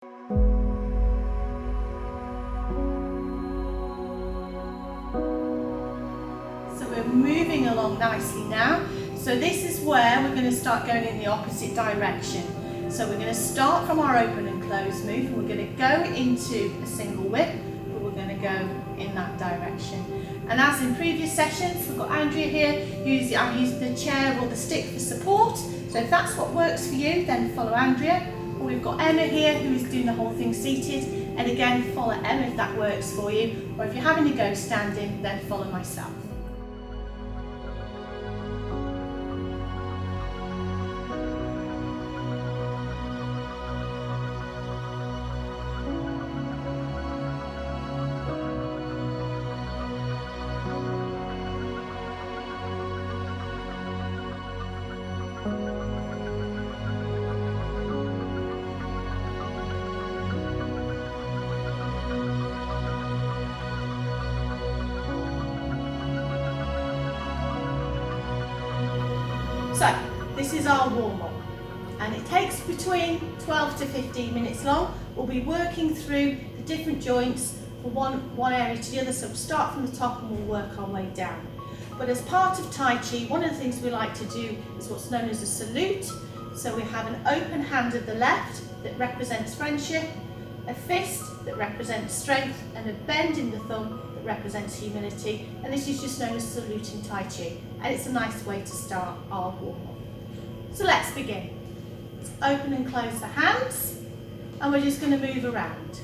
So we're moving along nicely now. So this is where we're going to start going in the opposite direction. So we're going to start from our open and close move, and we're going to go into a single whip, but we're going to go in that direction. And as in previous sessions, we've got Andrea here, I'm using the chair or the stick for support. So if that's what works for you, then follow Andrea. Or we've got Emma here who is doing the whole thing seated. And again, follow Emma if that works for you. Or if you're having to go standing, then follow myself. So this is our warm-up, and it takes between 12 to 15 minutes long. We'll be working through the different joints from one area to the other, so we'll start from the top and we'll work our way down. But as part of Tai Chi, one of the things we like to do is what's known as a salute. So we have an open hand at the left that represents friendship, a fist that represents strength, and a bend in the thumb that represents humility. And this is just known as saluting Tai Chi, and it's a nice way to start our warm-up. So let's begin. Let's open and close the hands, and we're just going to move around.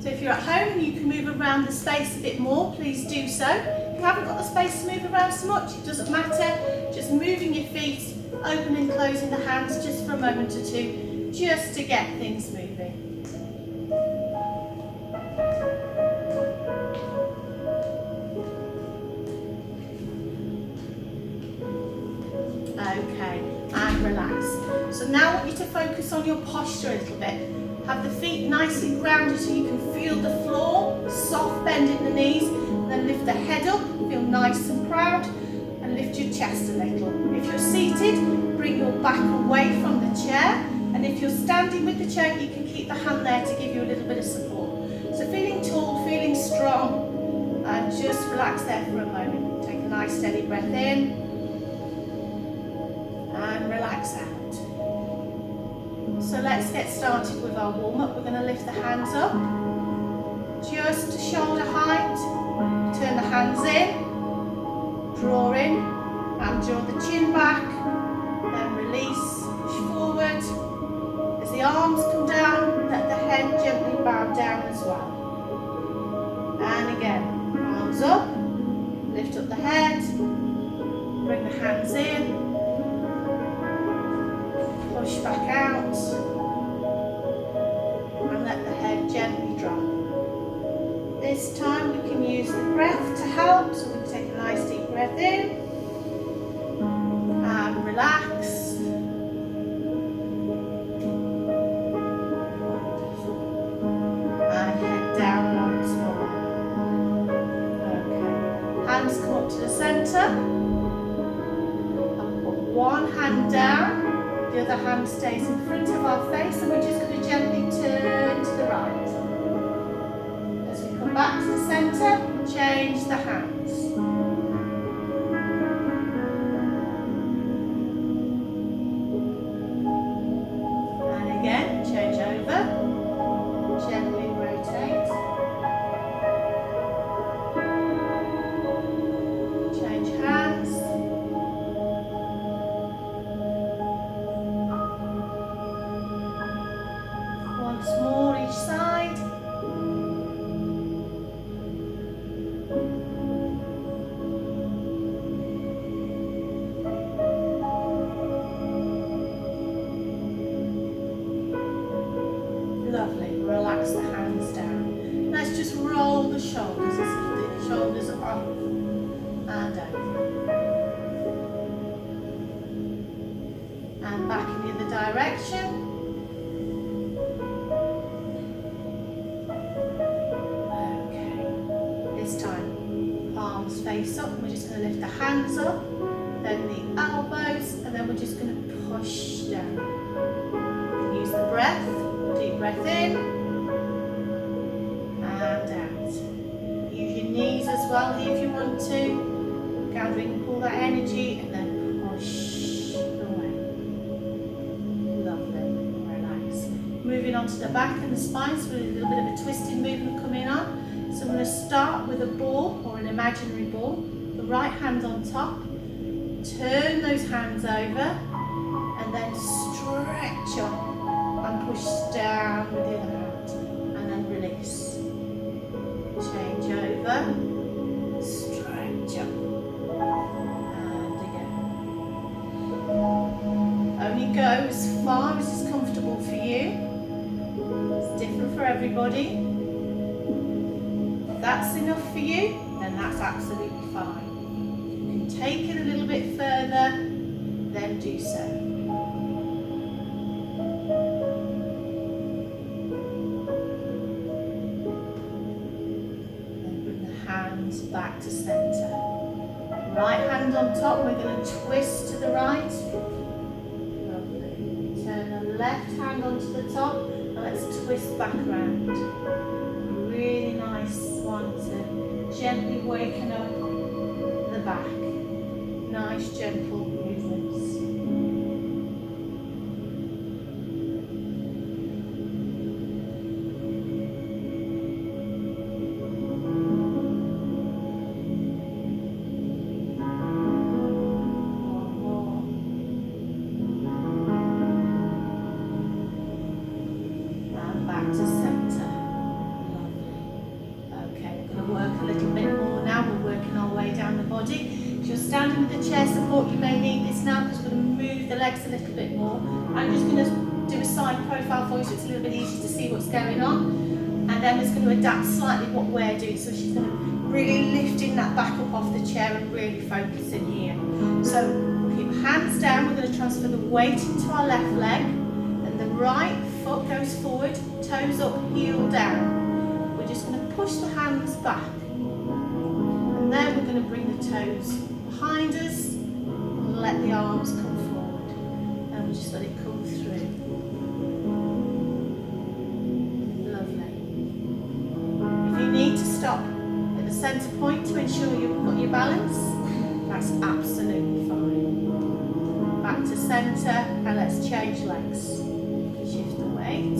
So if you're at home and you can move around the space a bit more, please do so. If you haven't got the space to move around so much, it doesn't matter. Just moving your feet, open and closing the hands just for a moment or two, just to get things moving. Okay, and relax. So now I want you to focus on your posture a little bit. Have the feet nicely grounded so you can feel the floor, soft bend in the knees, and then lift the head up, feel nice and proud, and lift your chest a little. If you're seated, bring your back away from the chair, and if you're standing with the chair, you can keep the hand there to give you a little bit of support. So feeling tall, feeling strong, and just relax there for a moment. Take a nice steady breath in, and relax out. So let's get started with our warm-up. We're going to lift the hands up, just to shoulder height, turn the hands in, draw in, and draw the chin back, then release, push forward. As the arms come down, let the head gently bow down as well. And again, arms up, lift up the head, bring the hands in, push back out, and let the head gently drop. This time we can use the breath to help, so we can take a nice deep breath in, and relax. And head down once more. Okay, hands come up to the centre, and put one hand down. The other hand stays in front of our face, and we're just going to gently turn to the right. As we come back to the centre, change the hands. And again, change over. Gently rotate. Change hands. Once more each side. Lovely. Relax the hands down. Let's just roll the shoulders as if the shoulders are up and over. And back in the other direction. Face up, and we're just going to lift the hands up, then the elbows, and then we're just going to push down. Use the breath, deep breath in and out. Use your knees as well here if you want to. Gathering all that energy and then push away. Lovely, relax. Moving on to the back and the spine, so a little bit of a twisting movement coming on. So I'm going to start with a ball or an imaginary ball. The right hand on top. Turn those hands over and then stretch up and push down with the other hand and then release. Change over, stretch up and again. Only go as far as is comfortable for you. It's different for everybody. If that's enough for you, then that's absolutely fine. Take it a little bit further, then do so. Then bring the hands back to centre. Right hand on top, we're going to twist to the right. Lovely. Turn the left hand onto the top, and let's twist back around. Really nice one to gently waken up the back. Nice gentle movements. One more. And back to centre. Lovely. Okay, we're going to work a little bit more now. We're working our way down the body. If you're standing with the chair support, you may need this now because we're going to move the legs a little bit more. I'm just going to do a side profile for you so it's a little bit easier to see what's going on. And then it's going to adapt slightly what we're doing. So she's going to really lifting that back up off the chair and really focusing here. So we'll keep hands down. We're going to transfer the weight into our left leg. And the right foot goes forward, toes up, heel down. We're just going to push the hands back. And then we're going to bring the toes behind us and let the arms come forward, and we'll just let it come through. Lovely. If you need to stop at the centre point to ensure you've got your balance, that's absolutely fine. Back to centre, and let's change legs. Shift the weight.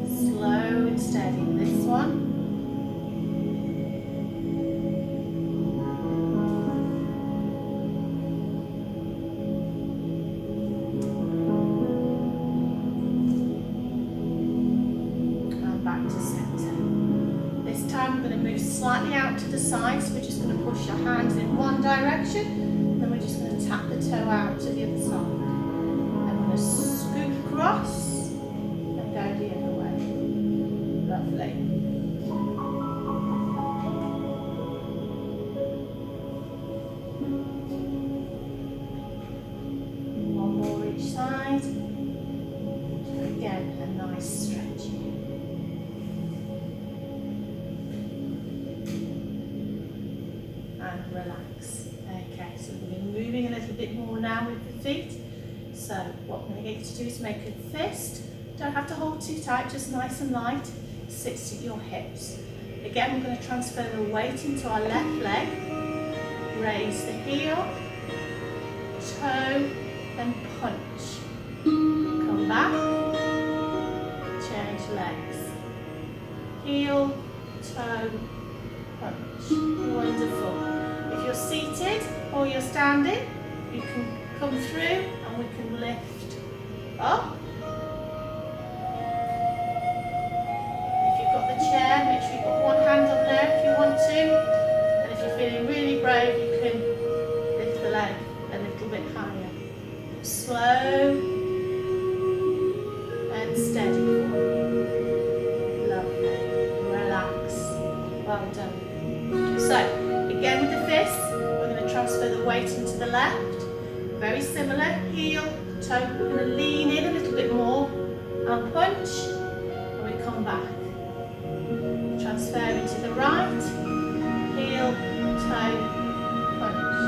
Slow and steady. This one. Slightly out to the side, so we're just going to push our hands in one direction, then we're just going to tap the toe out to the other side. I'm going to scoop across and go the other way. Lovely. One more each side. Again, a nice stretch. And relax. Okay, so we're going to be moving a little bit more now with the feet. So what I'm going to get you to do is make a fist. Don't have to hold too tight, just nice and light. Sits at your hips. Again, we're going to transfer the weight into our left leg. Raise the heel, toe, and punch. Come back. Change legs. Heel, toe, punch. Wonderful. If you're seated or you're standing, you can come through and we can lift up. If you've got the chair, make sure you've got one hand up there if you want to. And if you're feeling really brave, you can lift the leg a little bit higher. Slow and steady for you. Lovely. Relax. Well done. So, again with the fists, we're going to transfer the weight into the left. Very similar, heel, toe. We're going to lean in a little bit more and punch, and we come back. Transfer into the right, heel, toe, punch.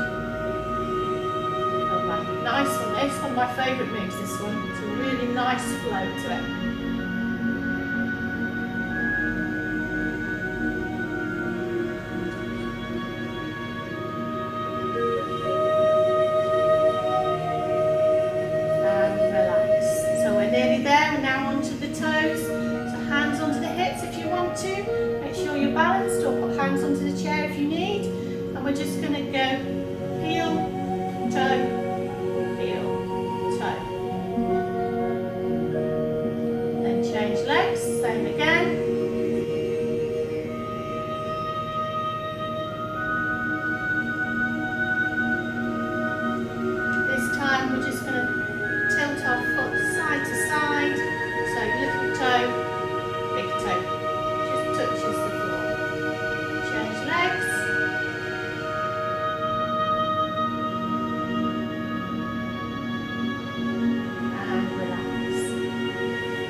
Come back. nice one. This is one of my favourite moves, this one. It's a really nice flow to it. And relax. So we're nearly there. We're now onto the toes. So hands onto the hips if you want to. Make sure you're balanced, or put hands onto the chair if you need. And we're just going to go heel, toe, heel, toe. Then change legs, same again. This time we're just going to tilt our foot side to side. So little toe, big toe. Just touches the floor. Change legs.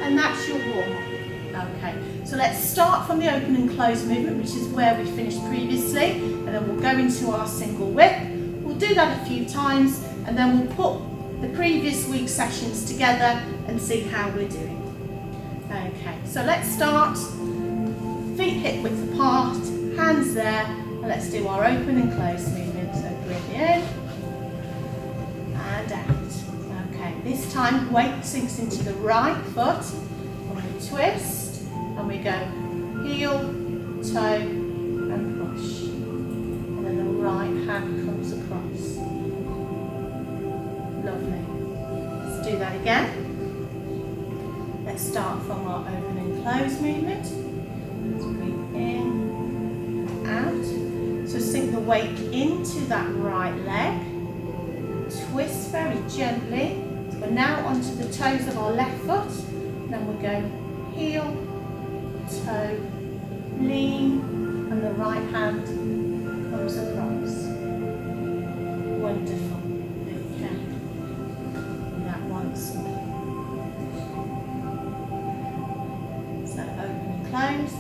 And that's your warm-up. Okay, so let's start from the open and close movement, which is where we finished previously, and then we'll go into our single whip. We'll do that a few times, and then we'll put the previous week's sessions together and see how we're doing. Okay, so let's start. Feet hip width apart, hands there, and let's do our open and close movement. So breathe in and out. Okay, this time weight sinks into the right foot, and we twist, and we go heel, toe, and push. And then the right hand comes across. Lovely. Let's do that again. Let's start from our open and close movement. Let's breathe in and out. So sink the weight into that right leg. Twist very gently. So we're now onto the toes of our left foot. Then we go heel, toe, lean, and the right hand comes across. Wonderful. Okay. And that once more. So open and close.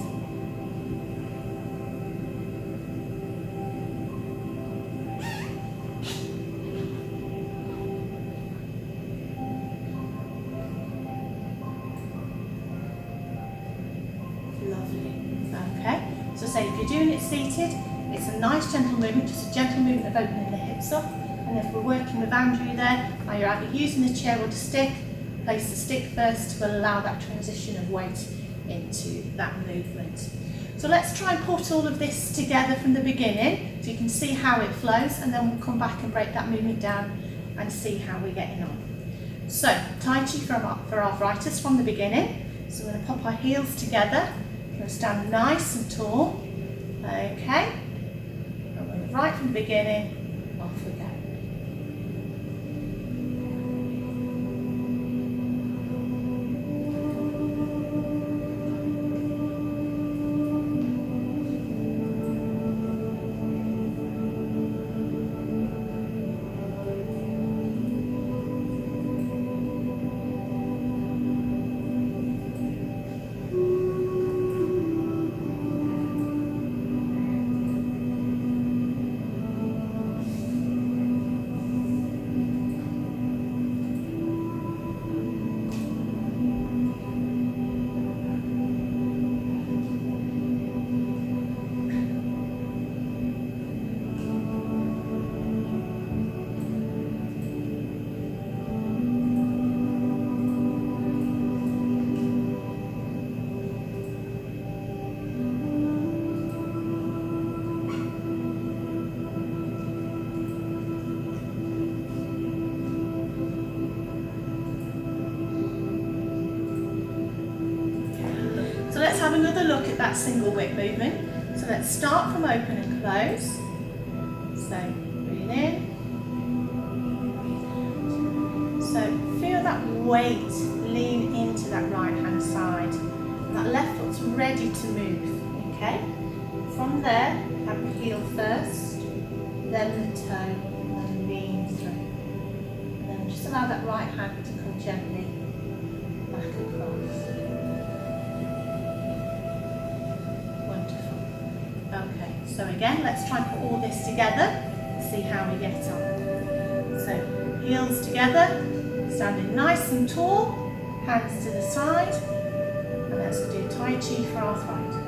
Say if you're doing it seated, it's a nice gentle movement, just a gentle movement of opening the hips up. And if we're working with Andrew there, now you're either using the chair or the stick, place the stick first to allow that transition of weight into that movement. So let's try and put all of this together from the beginning so you can see how it flows, and then we'll come back and break that movement down and see how we're getting on. So Tai Chi for arthritis from the beginning. So we're going to pop our heels together. We're going to stand nice and tall, okay, and right from the beginning, off we go. Let's have another look at that single whip movement. So let's start from open and close. So breathe in. So feel that weight lean into that right hand side. That left foot's ready to move, okay? From there, have the heel first, then the toe, and then lean through. And then just allow that right hand to come gently back across. Okay, so again, let's try and put all this together and see how we get on. So, heels together, standing nice and tall, hands to the side, and let's do Tai Chi for arthritis.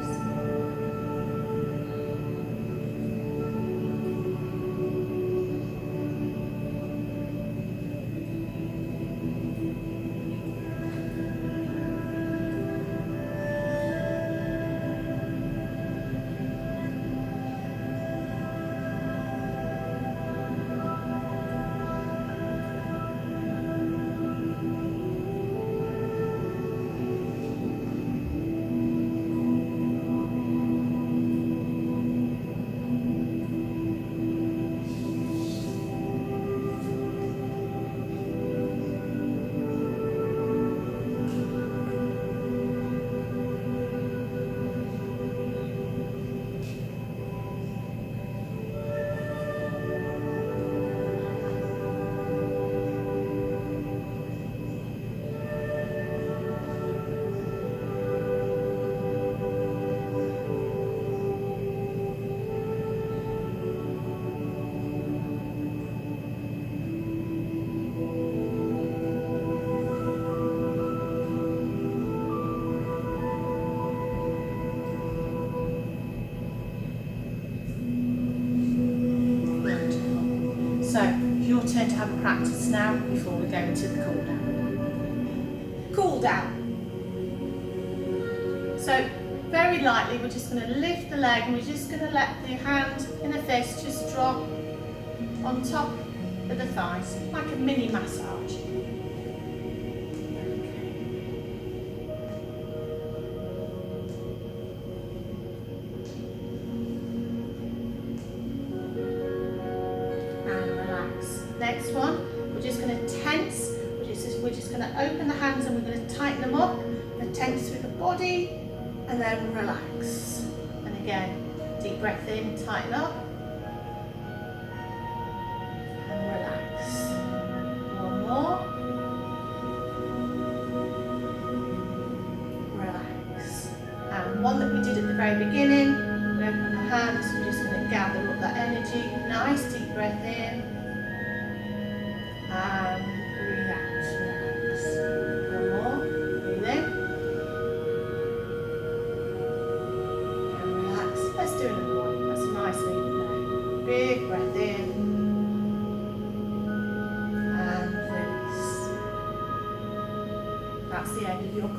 So, it's your turn to have a practice now before we go into the cool down. Cool down. So, very lightly, we're just going to lift the leg and we're just going to let the hand in the fist just drop on top of the thighs, like a mini massage. Next one, we're just going to tense, we're just going to open the hands and we're going to tighten them up and tense through the body and then relax. And again, deep breath in, tighten up and relax. One more. Relax. And one that we did at the very beginning, we open the hands, we're just going to gather up that energy. Nice deep breath in. And breathe out, relax. One more, breathe in. And relax. Let's do another one. That's a nice lead there. Big breath in. And release. That's the end of your